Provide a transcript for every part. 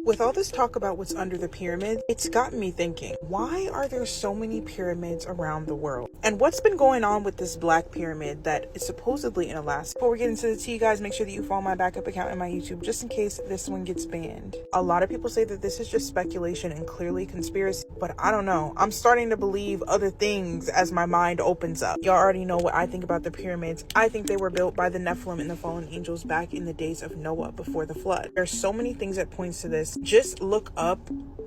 With all this talk about what's under the pyramid, it's gotten me thinking, why are there so many pyramids around the world? And what's been going on with this black pyramid that is supposedly in Alaska? Before we get into the tea, guys, make sure that you follow my backup account and my YouTube just in case this one gets banned. A lot of people say that this is just speculation and clearly conspiracy, but I don't know. I'm starting to believe other things as my mind opens up. Y'all already know what I think about the pyramids. I think they were built by the Nephilim and the fallen angels back in the days of Noah before the flood. There's so many things that points to this. Just look up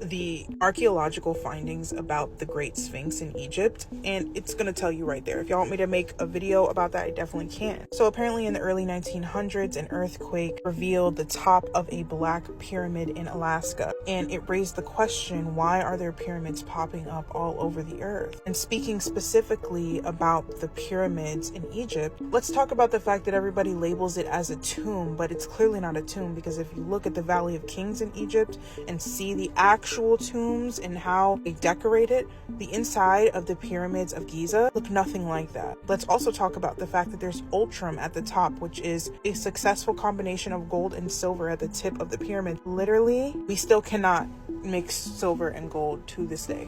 the archaeological findings about the Great Sphinx in Egypt, and it's gonna tell you right there. If y'all want me to make a video about that, I definitely can. So apparently in the early 1900s, an earthquake revealed the top of a black pyramid in Alaska, and it raised the question, why are there pyramids popping up all over the earth? And speaking specifically about the pyramids in Egypt, let's talk about the fact that everybody labels it as a tomb, but it's clearly not a tomb, because if you look at the Valley of Kings in Egypt and see the actual tombs and how they decorate it, the inside of the pyramids of Giza look nothing like that. Let's also talk about the fact that there's ultrum at the top, which is a successful combination of gold and silver at the tip of the pyramid. Literally, we still cannot mix silver and gold to this day.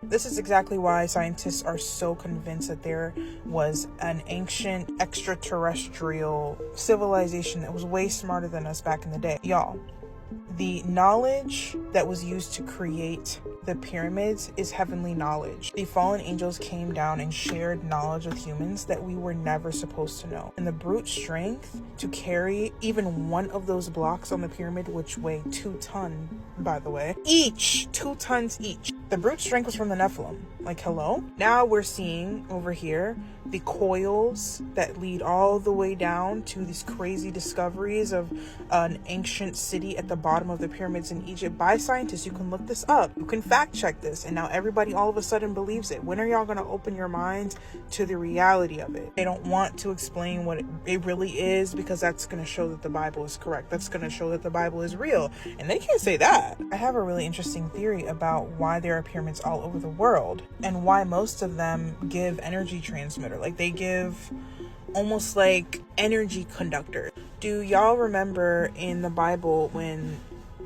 This is exactly why scientists are so convinced that there was an ancient extraterrestrial civilization that was way smarter than us back in the day. Y'all, the knowledge that was used to create the pyramids is heavenly knowledge. The fallen angels came down and shared knowledge with humans that we were never supposed to know. And the brute strength to carry even one of those blocks on the pyramid, which weigh 2 tons, by the way, each 2 tons each. The brute strength was from the Nephilim. Like, hello? Now we're seeing over here the coils that lead all the way down to these crazy discoveries of an ancient city at the bottom of the pyramids in Egypt by scientists. You can look this up. You can fact check this. And now everybody all of a sudden believes it. When are y'all going to open your minds to the reality of it? They don't want to explain what it really is, because that's going to show that the Bible is correct. That's going to show that the Bible is real. And they can't say that. I have a really interesting theory about why there are pyramids all over the world and why most of them give energy transmitter. Like, they give almost like energy conductor. Do y'all remember in the Bible when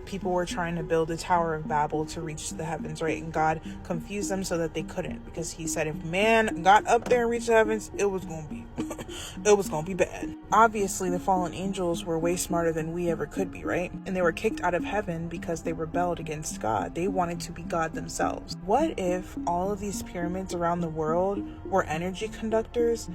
people were trying to build a Tower of Babel to reach the heavens, right? And God confused them so that they couldn't, because he said if man got up there and reached the heavens, it was gonna be it was gonna be bad. Obviously the fallen angels were way smarter than we ever could be, right? And they were kicked out of heaven because they rebelled against God. They wanted to be God themselves. What if all of these pyramids around the world were energy conductors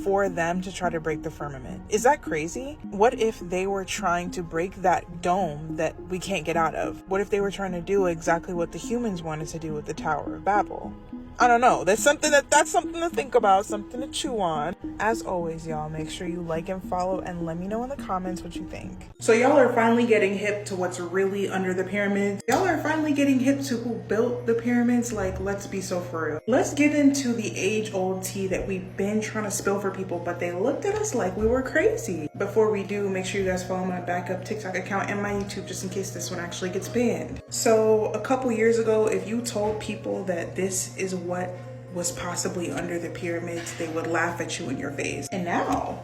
for them to try to break the firmament? Is that crazy? What if they were trying to break that dome that we can't get out of? What if they were trying to do exactly what the humans wanted to do with the Tower of Babel? I don't know. That's something to think about, something to chew on. As always, y'all, make sure you like and follow and let me know in the comments what you think. So y'all are finally getting hip to what's really under the pyramids. Y'all are finally getting hip to who built the pyramids. Like, let's be so for real. Let's get into the age-old tea that we've been trying to spill for people, but they looked at us like we were crazy. Before we do, make sure you guys follow my backup TikTok account and my YouTube just in case this one actually gets banned. So a couple years ago, if you told people that this is what was possibly under the pyramids, they would laugh at you in your face. And now,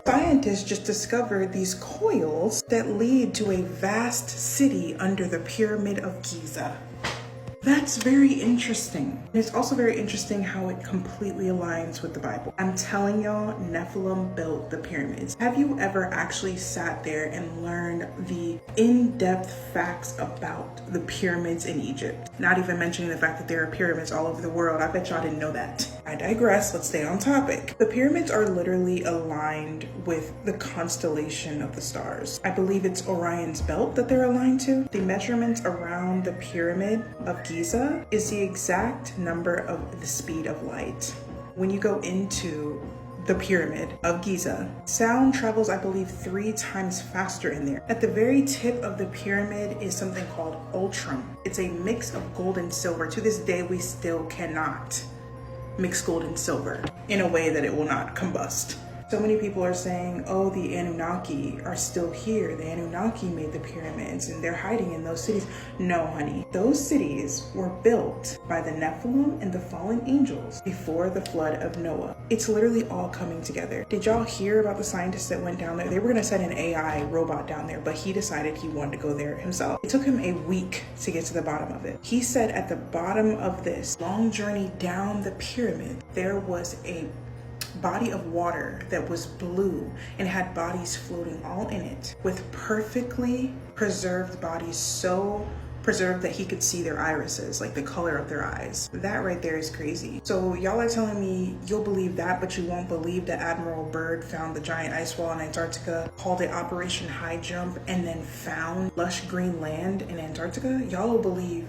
scientists just discovered these coils that lead to a vast city under the Pyramid of Giza. That's very interesting. And it's also very interesting how it completely aligns with the Bible. I'm telling y'all, Nephilim built the pyramids. Have you ever actually sat there and learned the in-depth facts about the pyramids in Egypt? Not even mentioning the fact that there are pyramids all over the world. I bet y'all didn't know that. I digress. Let's stay on topic. The pyramids are literally aligned with the constellation of the stars. I believe it's Orion's belt that they're aligned to. The measurements around the pyramid of Giza is the exact number of the speed of light. When you go into the pyramid of Giza, sound travels, I believe, 3 times faster in there. At the very tip of the pyramid is something called ultrum. It's a mix of gold and silver. To this day, we still cannot mix gold and silver in a way that it will not combust. So many people are saying, oh, the Anunnaki are still here. The Anunnaki made the pyramids and they're hiding in those cities. No, honey. Those cities were built by the Nephilim and the fallen angels before the flood of Noah. It's literally all coming together. Did y'all hear about the scientists that went down there? They were going to send an AI robot down there, but he decided he wanted to go there himself. It took him a week to get to the bottom of it. He said at the bottom of this long journey down the pyramid, there was a body of water that was blue and had bodies floating all in it, with perfectly preserved bodies, so preserved that he could see their irises, like the color of their eyes. That right there is crazy. So y'all are telling me you'll believe that, but you won't believe that Admiral Byrd found the giant ice wall in Antarctica, called it Operation High Jump, and then found lush green land in Antarctica? Y'all will believe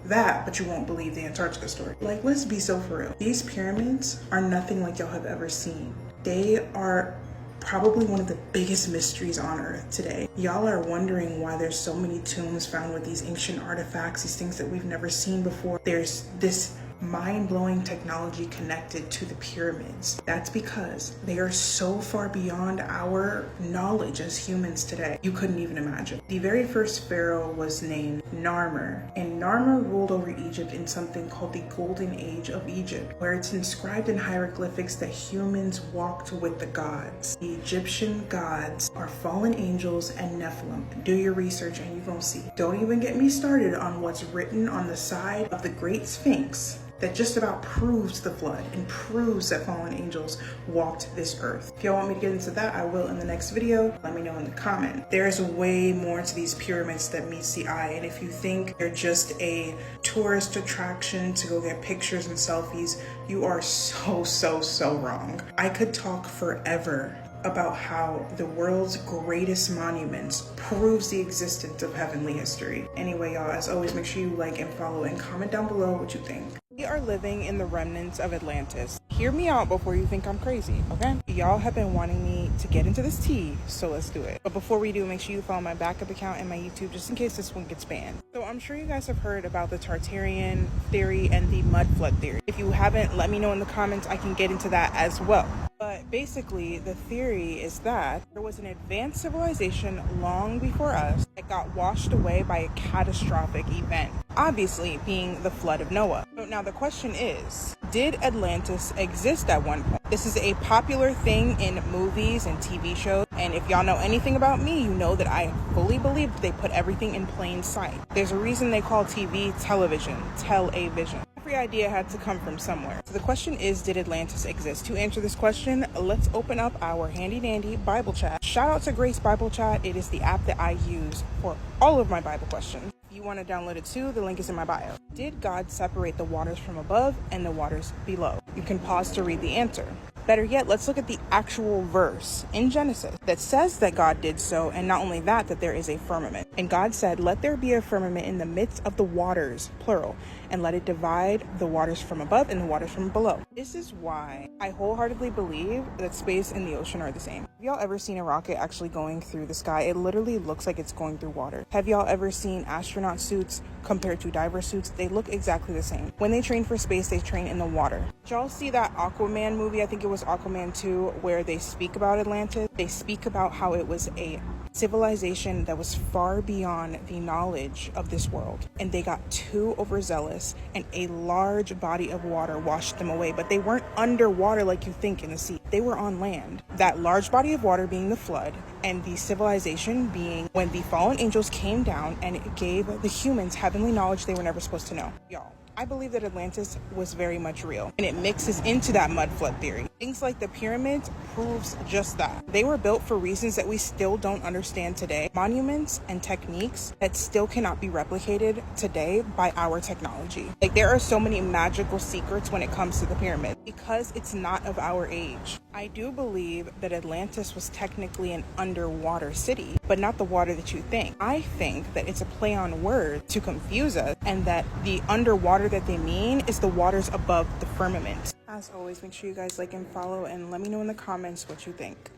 that, but you won't believe the Antarctica story. Like, let's be so for real. These pyramids are nothing like y'all have ever seen. They are probably one of the biggest mysteries on earth today. Y'all are wondering why there's so many tombs found with these ancient artifacts, these things that we've never seen before. There's this mind-blowing technology connected to the pyramids. That's because they are so far beyond our knowledge as humans today. You couldn't even imagine. The very first pharaoh was named Narmer, and Narmer ruled over Egypt in something called the Golden Age of Egypt, where it's inscribed in hieroglyphics that humans walked with the gods. The Egyptian gods are fallen angels and Nephilim. Do your research and you're gonna see. Don't even get me started on what's written on the side of the Great Sphinx that just about proves the flood and proves that fallen angels walked this earth. If y'all want me to get into that, I will in the next video. Let me know in the comment. There's way more to these pyramids that meets the eye, and if you think they're just a tourist attraction to go get pictures and selfies, you are so wrong. I could talk forever about how the world's greatest monuments proves the existence of heavenly history. Anyway, y'all, as always, make sure you like and follow and comment down below what you think. We are living in the remnants of Atlantis. Hear me out before you think I'm crazy, okay? Y'all have been wanting me to get into this tea, so let's do it. But before we do, make sure you follow my backup account and my YouTube just in case this one gets banned. So I'm sure you guys have heard about the Tartarian theory and the mud flood theory. If you haven't, let me know in the comments. I can get into that as well. But basically, the theory is that there was an advanced civilization long before us that got washed away by a catastrophic event, obviously being the flood of Noah. So now the question is, did Atlantis exist at one point? This is a popular thing in movies and TV shows, and if y'all know anything about me, you know that I fully believe that they put everything in plain sight. There's a reason they call TV television, tell-a-vision. Every idea had to come from somewhere. So the question is, did Atlantis exist? To answer this question, let's open up our handy dandy Bible chat. Shout out to Grace Bible Chat. It is the app that I use for all of my Bible questions. If you want to download it too, the link is in my bio. Did God separate the waters from above and the waters below? You can pause to read the answer. Better yet, let's look at the actual verse in Genesis that says that God did so, and not only that, that there is a firmament. And God said, let there be a firmament in the midst of the waters, plural, and let it divide the waters from above and the waters from below. This is why I wholeheartedly believe that space and the ocean are the same. Have y'all ever seen a rocket actually going through the sky? It literally looks like it's going through water. Have y'all ever seen astronaut suits compared to diver suits? They look exactly the same. When they train for space, they train in the water. Did y'all see that Aquaman movie? I think it was Aquaman 2, where they speak about Atlantis. They speak about how it was a civilization that was far beyond the knowledge of this world, and they got too overzealous and a large body of water washed them away. But they weren't underwater like you think in the sea. They were on land. That large body of water being the flood, and the civilization being when the fallen angels came down and it gave the humans heavenly knowledge they were never supposed to know. Y'all, I believe that Atlantis was very much real, and it mixes into that mud flood theory. Things like the pyramids proves just that. They were built for reasons that we still don't understand today. Monuments and techniques that still cannot be replicated today by our technology. Like, there are so many magical secrets when it comes to the pyramid because it's not of our age. I do believe that Atlantis was technically an underwater city, but not the water that you think. I think that it's a play on words to confuse us, and that the underwater that they mean is the waters above the firmament. As always, make sure you guys like and follow, and let me know in the comments what you think.